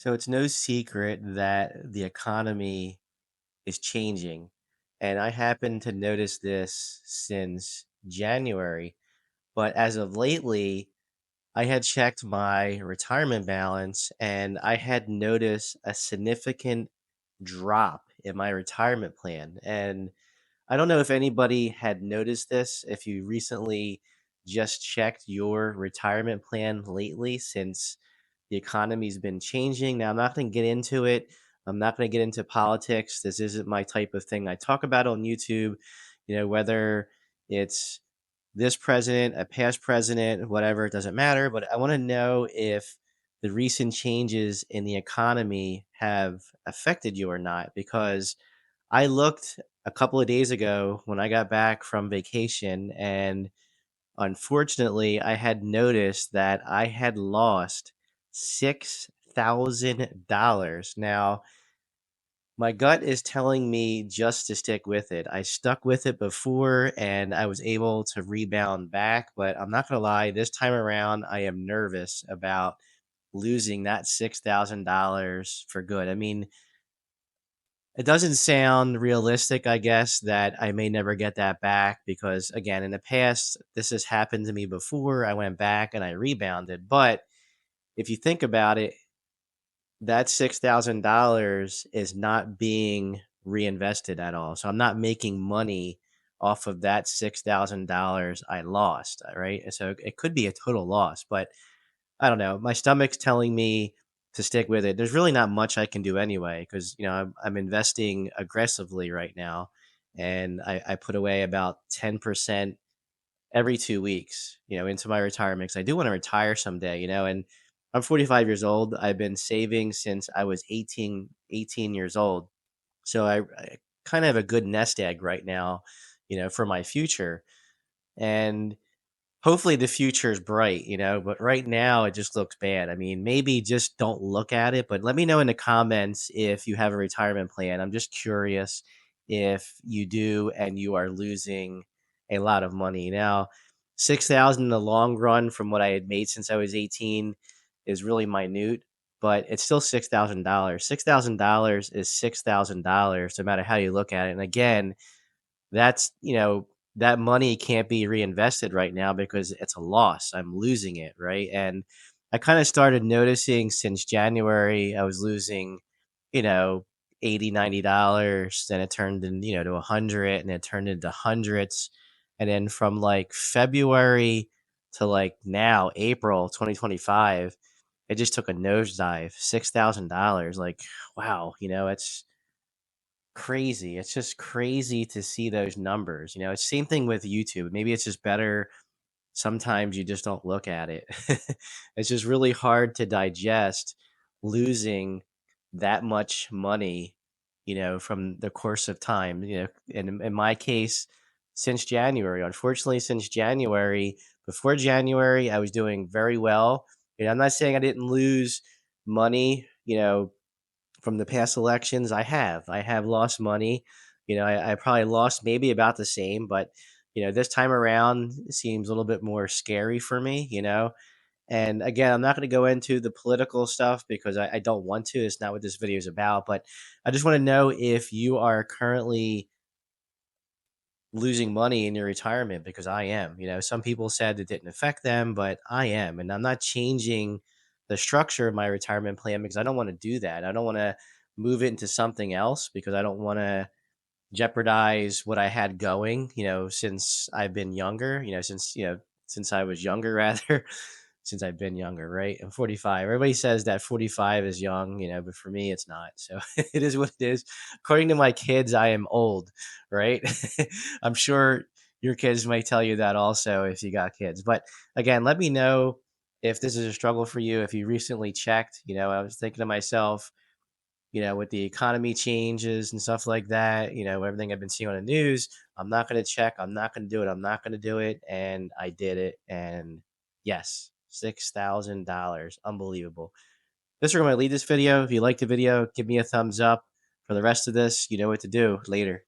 So it's no secret that the economy is changing. And I happen to notice this since January. But as of lately, I had checked my retirement balance and I had noticed a significant drop in my retirement plan. And I don't know if anybody had noticed this, if you recently just checked your retirement plan lately since the economy's been changing. Now, I'm not going to get into it. I'm not going to get into politics. This isn't my type of thing I talk about on YouTube, whether it's this president, a past president, whatever, it doesn't matter. But I want to know if the recent changes in the economy have affected you or not, because I looked a couple of days ago when I got back from vacation, and unfortunately, I had noticed that I had lost $6,000. Now, my gut is telling me just to stick with it. I stuck with it before and I was able to rebound back, but I'm not going to lie, this time around, I am nervous about losing that $6,000 for good. I mean, it doesn't sound realistic, I guess, that I may never get that back because, again, in the past, this has happened to me before. I went back and I rebounded. But if you think about it, that $6,000 is not being reinvested at all. So I'm not making money off of that $6,000 I lost. Right. So it could be a total loss, but I don't know. My stomach's telling me to stick with it. There's really not much I can do anyway because I'm investing aggressively right now, and I put away about 10% every 2 weeks, into my retirement because I do want to retire someday, and I'm 45 years old. I've been saving since I was 18 years old, so I kind of have a good nest egg right now, for my future, and hopefully the future is bright, but right now it just looks bad. I mean, maybe just don't look at it, but let me know in the comments if you have a retirement plan. I'm just curious if you do and you are losing a lot of money. Now, 6,000 in the long run from what I had made since I was 18 is really minute, but it's still $6,000. $6,000 is $6,000 no matter how you look at it. And again, that's, that money can't be reinvested right now because it's a loss. I'm losing it, right? And I kind of started noticing since January I was losing, you know, 80, $90. Then it turned in, to 100, and it turned into hundreds. And then from like February to like now, April 2025, it just took a nosedive, $6,000. Like, wow, it's crazy. It's just crazy to see those numbers. It's same thing with YouTube. Maybe it's just better. Sometimes you just don't look at it. It's just really hard to digest losing that much money, from the course of time. And in my case, since January, unfortunately, since January, before January, I was doing very well. I'm not saying I didn't lose money, from the past elections. I have lost money. I probably lost maybe about the same, but this time around it seems a little bit more scary for me. And again, I'm not going to go into the political stuff because I don't want to. It's not what this video is about. But I just want to know if you are currently losing money in your retirement, because I am. Some people said it didn't affect them, but I am. And I'm not changing the structure of my retirement plan because I don't want to do that. I don't want to move it into something else because I don't want to jeopardize what I had going, since I've been younger, since I was younger rather, since I've been younger, right? I'm 45. Everybody says that 45 is young, but for me it's not. So it is what it is. According to my kids, I am old, right? I'm sure your kids might tell you that also if you got kids. But again, let me know if this is a struggle for you, if you recently checked. I was thinking to myself, with the economy changes and stuff like that, everything I've been seeing on the news, I'm not going to check. I'm not going to do it. I'm not going to do it. And I did it. And yes, $6,000. Unbelievable. This is where I'm going to leave this video. If you liked the video, give me a thumbs up. For the rest of this, you know what to do. Later.